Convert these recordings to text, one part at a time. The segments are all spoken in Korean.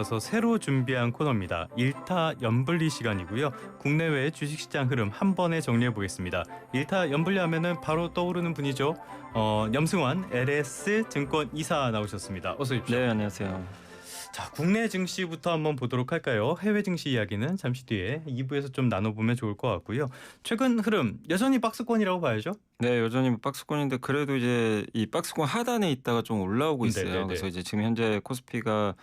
그래서 새로 준비한 코너입니다. 일타 연불리 시간이고요. 국내외 주식시장 흐름 한 번에 정리해 보겠습니다. 일타 연불리 하면은 바로 떠오르는 분이죠. 염승환 LS 증권 이사 나오셨습니다. 어서 오십시오. 네, 안녕하세요. 자, 국내 증시부터 한번 보도록 할까요? 해외 증시 이야기는 잠시 뒤에 2부에서 좀 나눠보면 좋을 것 같고요. 최근 흐름 여전히 박스권이라고 봐야죠. 네, 여전히 박스권인데 그래도 이제 이 박스권 하단에 있다가 좀 올라오고 있어요. 네네네. 그래서 이제 지금 현재 코스피가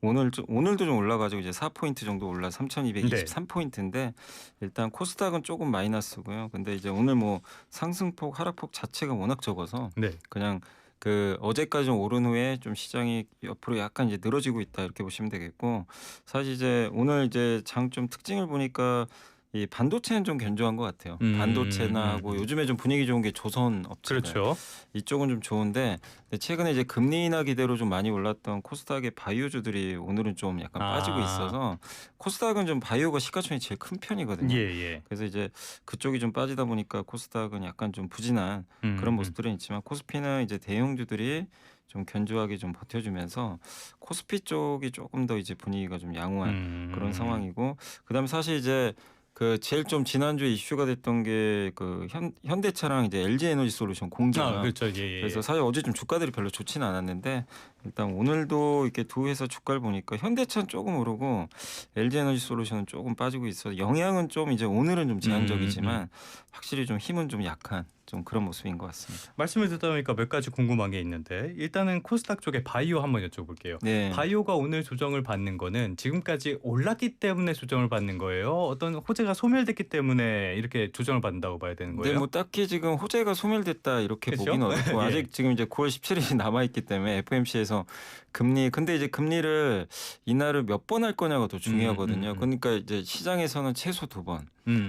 오늘도 좀 올라가지고 이제 4포인트 정도 올라 3,223포인트인데 일단 코스닥은 조금 마이너스고요. 근데 이제 오늘 뭐 상승폭, 하락폭 자체가 워낙 적어서 네. 그냥 그 어제까지 좀 오른 후에 좀 시장이 옆으로 약간 이제 늘어지고 있다 이렇게 보시면 되겠고, 사실 이제 오늘 이제 장 좀 특징을 보니까 이 반도체는 좀 견조한 것 같아요. 반도체나 하고 요즘에 좀 분위기 좋은 게 조선 업체들. 그렇죠. 이쪽은 좀 좋은데 최근에 이제 금리 인하 기대로 좀 많이 올랐던 코스닥의 바이오주들이 오늘은 좀 약간 빠지고 있어서 코스닥은 좀 바이오가 시가총액이 제일 큰 편이거든요. 예. 그래서 이제 그쪽이 좀 빠지다 보니까 코스닥은 약간 좀 부진한 그런 모습들은 있지만 코스피는 이제 대형주들이 좀 견조하게 좀 버텨주면서 코스피 쪽이 조금 더 이제 분위기가 좀 양호한 그런 상황이고, 그다음에 사실 이제 그 제일 좀 지난주에 이슈가 됐던 게 그 현대차랑 이제 LG 에너지 솔루션 공장. 그렇죠. 예. 그래서 사실 어제 좀 주가들이 별로 좋지는 않았는데 일단 오늘도 이렇게 두 회사 주가를 보니까 현대차는 조금 오르고 LG 에너지 솔루션은 조금 빠지고 있어서 영향은 좀 이제 오늘은 좀 제한적이지만 확실히 좀 힘은 좀 약한 좀 그런 모습인 것 같습니다. 말씀을 듣다 보니까 몇 가지 궁금한 게 있는데, 일단은 코스닥 쪽에 바이오 한번 여쭤볼게요. 네. 바이오가 오늘 조정을 받는 거는 지금까지 올랐기 때문에 조정을 받는 거예요? 어떤 호재가 소멸됐기 때문에 이렇게 조정을 받는다고 봐야 되는 거예요? 네, 뭐 딱히 지금 호재가 소멸됐다 이렇게 그쵸? 보기는 어렵고 예. 아직 지금 이제 9월 17일이 남아 있기 때문에 FOMC에서 근데 이제 금리를 인하를 몇 번 할 거냐가 더 중요하거든요. 그러니까 이제 시장에서는 최소 2번,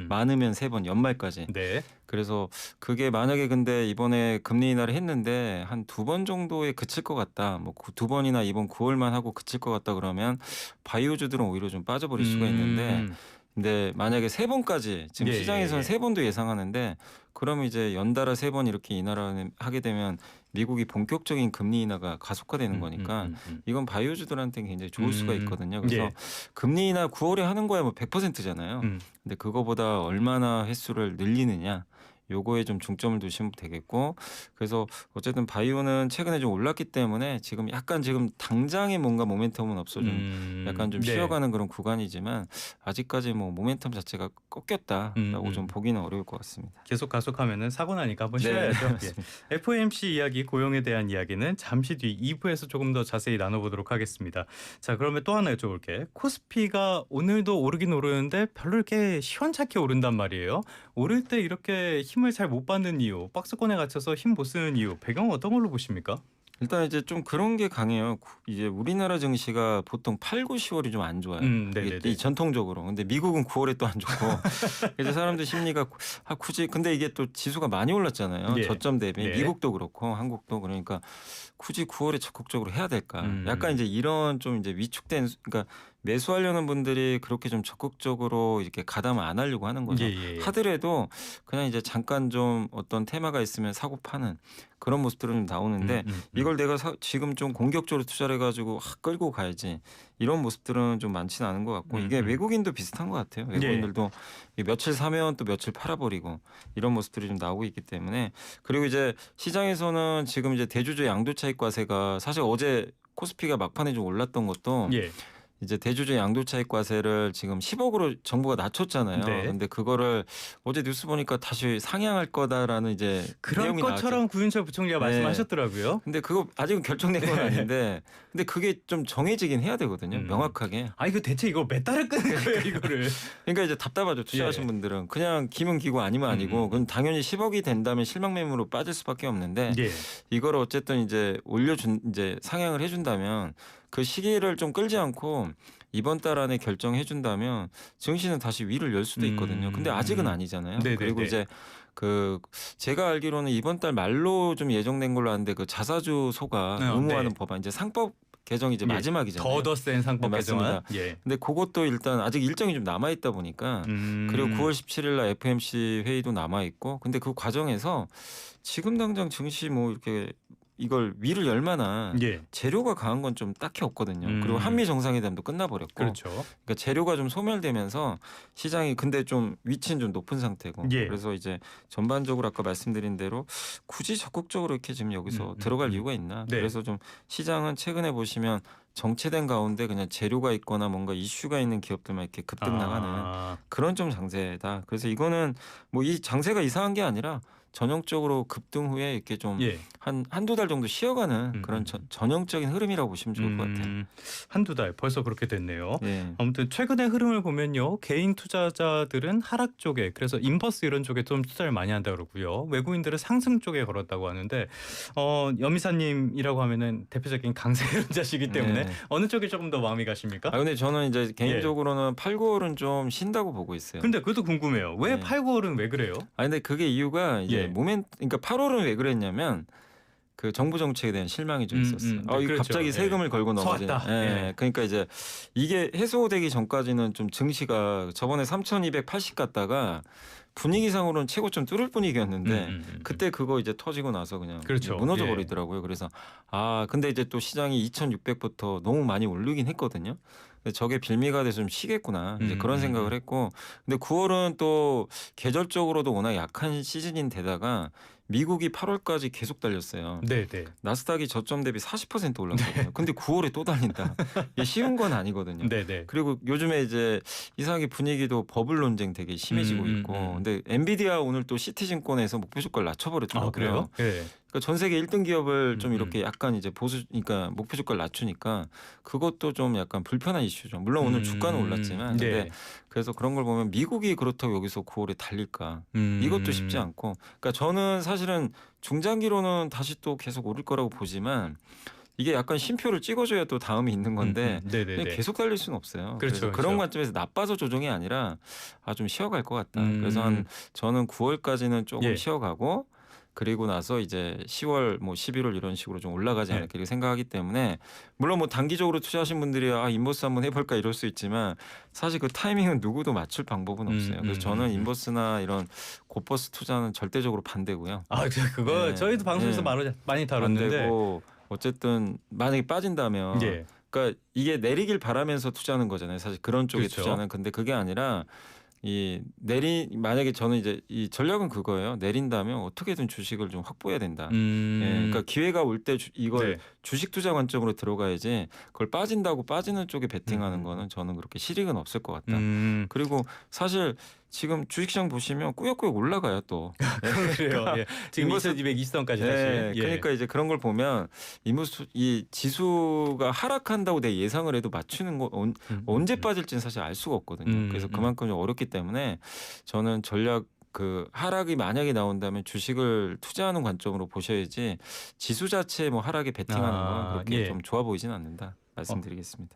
많으면 3번 연말까지. 네. 그래서 그게 만약에 근데 이번에 금리 인하를 했는데 한 2번 정도에 그칠 것 같다. 뭐 2번이나 이번 9월만 하고 그칠 것 같다 그러면 바이오주들은 오히려 좀 빠져버릴 수가 있는데, 근데 만약에 3번까지 지금 시장에서는 3번도 예상하는데 그러면 이제 연달아 3번 이렇게 인하를 하게 되면 미국이 본격적인 금리 인하가 가속화되는 거니까 이건 바이오주들한테는 굉장히 좋을 수가 있거든요. 그래서 금리 인하 9월에 하는 거야 뭐 100%잖아요. 근데 그거보다 얼마나 횟수를 늘리느냐, 요거에 좀 중점을 두시면 되겠고, 그래서 어쨌든 바이오는 최근에 좀 올랐기 때문에 지금 약간 지금 당장에 뭔가 모멘텀은 없어 좀 약간 좀 쉬어가는 그런 구간이지만 아직까지 뭐 모멘텀 자체가 꺾였다라고 좀 보기는 어려울 것 같습니다. 계속 가속하면은 사고 나니까 한번 네, 쉬어야죠. 맞습니다. FOMC 이야기, 고용에 대한 이야기는 잠시 뒤 2부에서 조금 더 자세히 나눠보도록 하겠습니다. 자, 그러면 또 하나 여쭤볼게. 코스피가 오늘도 오르긴 오르는데 별로 이렇게 시원찮게 오른단 말이에요. 오를 때 이렇게 힘을 잘 못 받는 이유, 박스권에 갇혀서 힘 못 쓰는 이유, 배경은 어떤 걸로 보십니까? 일단 이제 좀 그런 게 강해요. 이제 우리나라 증시가 보통 8, 9, 10월이 좀 안 좋아요. 네네네. 이게 전통적으로. 근데 미국은 9월에 또 안 좋고. 그래서 사람들 심리가 굳이, 근데 이게 또 지수가 많이 올랐잖아요. 예. 저점 대비. 네. 미국도 그렇고 한국도. 그러니까 굳이 9월에 적극적으로 해야 될까? 약간 이제 이런 좀 이제 위축된, 그러니까 매수하려는 분들이 그렇게 좀 적극적으로 이렇게 가담을 안 하려고 하는 거죠. 하더라도 그냥 이제 잠깐 좀 어떤 테마가 있으면 사고 파는 그런 모습들은 좀 나오는데 이걸 내가 지금 좀 공격적으로 투자를 해가지고 끌고 가야지, 이런 모습들은 좀 많지는 않은 것 같고, 이게 외국인도 비슷한 것 같아요. 외국인들도 며칠 사면 또 며칠 팔아버리고 이런 모습들이 좀 나오고 있기 때문에. 그리고 이제 시장에서는 지금 이제 대주주 양도차익 과세가 사실 어제 코스피가 막판에 좀 올랐던 것도 이제 대주주 양도차익 과세를 지금 10억으로 정부가 낮췄잖아요. 근데 그거를 어제 뉴스 보니까 다시 상향할 거다라는 이제 그럴 내용이 것처럼 나왔죠. 구윤철 부총리가 말씀하셨더라고요. 근데 그거 아직은 결정된 건 아닌데, 근데 그게 좀 정해지긴 해야 되거든요. 명확하게. 이거 대체 이거 몇 달을 끄는 거예요, 이거를? 그러니까 이제 답답하죠. 투자하신 분들은 그냥 기면 기고 아니면 아니고, 그건 당연히 10억이 된다면 실망 매물로 빠질 수밖에 없는데 이거를 어쨌든 이제 이제 상향을 해준다면 그 시기를 좀 끌지 않고 이번 달 안에 결정해 준다면 증시는 다시 위를 열 수도 있거든요. 근데 아직은 아니잖아요. 그리고 이제 그 제가 알기로는 이번 달 말로 좀 예정된 걸로 아는데 그 자사주 소가 의무화하는 법안, 이제 상법 개정이 이제 마지막이잖아요. 더 센 상법 개정안. 근데 그것도 일단 아직 일정이 좀 남아 있다 보니까 그리고 9월 17일 날 FOMC 회의도 남아 있고, 근데 그 과정에서 지금 당장 증시 뭐 이렇게 이걸 위를 열 만한 예. 재료가 강한 건 좀 딱히 없거든요. 그리고 한미 정상회담도 끝나버렸고, 그렇죠. 그러니까 재료가 좀 소멸되면서 시장이 근데 좀 위치는 좀 높은 상태고, 예. 그래서 이제 전반적으로 아까 말씀드린 대로 굳이 적극적으로 이렇게 지금 여기서 들어갈 이유가 있나? 네. 그래서 좀 시장은 최근에 보시면 정체된 가운데 그냥 재료가 있거나 뭔가 이슈가 있는 기업들만 이렇게 급등 나가는 아. 그런 좀 장세다. 그래서 이거는 뭐 이 장세가 이상한 게 아니라 전형적으로 급등 후에 이렇게 좀 예. 한두 달 정도 쉬어가는 그런 전형적인 흐름이라고 보시면 좋을 것 같아요. 한두 달 벌써 그렇게 됐네요. 예. 아무튼 최근의 흐름을 보면요. 개인 투자자들은 하락 쪽에 그래서 인버스 이런 쪽에 좀 투자를 많이 한다 그러고요. 외국인들은 상승 쪽에 걸었다고 하는데 염이사님이라고 하면은 대표적인 강세론자시기 때문에 네. 어느 쪽에 조금 더 마음이 가십니까? 아 근데 저는 이제 개인적으로는 8, 9월은 좀 쉰다고 보고 있어요. 근데 그것도 궁금해요. 왜 네. 8, 9월은 왜 그래요? 아 근데 그게 이유가 이제 예. 그러니까 8월은 왜 그랬냐면 그 정부 정책에 대한 실망이 좀 있었어요. 네, 이거 그렇죠. 갑자기 세금을 걸고 넘어지. 쏘았다. 예. 그러니까 이제 이게 해소되기 전까지는 좀 증시가 저번에 3,280 갔다가 분위기상으로는 최고점 뚫을 분위기였는데 그때 그거 이제 터지고 나서 그냥 그렇죠. 무너져 예. 버리더라고요. 그래서 근데 이제 또 시장이 2,600부터 너무 많이 오르긴 했거든요. 근데 저게 빌미가 돼서 좀 쉬겠구나 이제 그런 생각을 했고, 근데 9월은 또 계절적으로도 워낙 약한 시즌인데다가 미국이 8월까지 계속 달렸어요. 네네. 나스닥이 저점 대비 40% 올랐거든요. 근데 9월에 또 달린다. 이게 쉬운 건 아니거든요. 네네. 그리고 요즘에 이제 이상하게 분위기도 버블 논쟁 되게 심해지고 있고, 근데 엔비디아 오늘 또 시티증권에서 목표 주가를 낮춰버렸더라고요. 아 그래요? 예. 그러니까 전 세계 1등 기업을 좀 이렇게 약간 이제 그러니까 목표 주가를 낮추니까 그것도 좀 약간 불편한 이슈죠. 물론 오늘 주가는 올랐지만, 근데 네. 그래서 그런 걸 보면 미국이 그렇다고 여기서 9월에 달릴까? 이것도 쉽지 않고, 그러니까 저는 사실은 중장기로는 다시 또 계속 오를 거라고 보지만 이게 약간 쉼표를 찍어줘야 또 다음이 있는 건데 네네네. 그냥 계속 달릴 수는 없어요. 그렇죠, 그래서 그렇죠. 그런 관점에서 나빠서 조정이 아니라 좀 쉬어갈 것 같다. 그래서 저는 9월까지는 조금 예. 쉬어가고, 그리고 나서 이제 10월 뭐 11월 이런 식으로 좀 올라가지 않을까 이렇게 생각하기 때문에, 물론 뭐 단기적으로 투자하신 분들이 인버스 한번 해볼까 이럴 수 있지만 사실 그 타이밍은 누구도 맞출 방법은 없어요. 그래서 저는 인버스나 이런 고버스 투자는 절대적으로 반대고요. 그거 네. 저희도 방송에서 네. 많이 다뤘는데. 반대고, 어쨌든 만약에 빠진다면 예. 그러니까 이게 내리길 바라면서 투자하는 거잖아요. 사실 그런 쪽에 그렇죠. 투자는. 근데 그게 아니라 만약에 저는 이제 이 전략은 그거예요. 내린다면 어떻게든 주식을 좀 확보해야 된다. 그러니까 기회가 올 때 이걸 네. 주식 투자 관점으로 들어가야지, 그걸 빠진다고 빠지는 쪽에 베팅하는 거는 저는 그렇게 실익은 없을 것 같다. 그리고 사실 지금 주식시장 보시면 꾸역꾸역 올라가요 또. 그래요. 예. 지금 인버스 2220선까지 다시. 네, 예. 그러니까 이제 그런 걸 보면 이 지수가 하락한다고 내 예상을 해도 맞추는 거 언제 빠질지는 사실 알 수가 없거든요. 그래서 그만큼 좀 어렵기 때문에 저는 전략 하락이 만약에 나온다면 주식을 투자하는 관점으로 보셔야지, 지수 자체 뭐 하락에 베팅하는 건 그렇게 예. 좀 좋아 보이진 않는다 말씀드리겠습니다.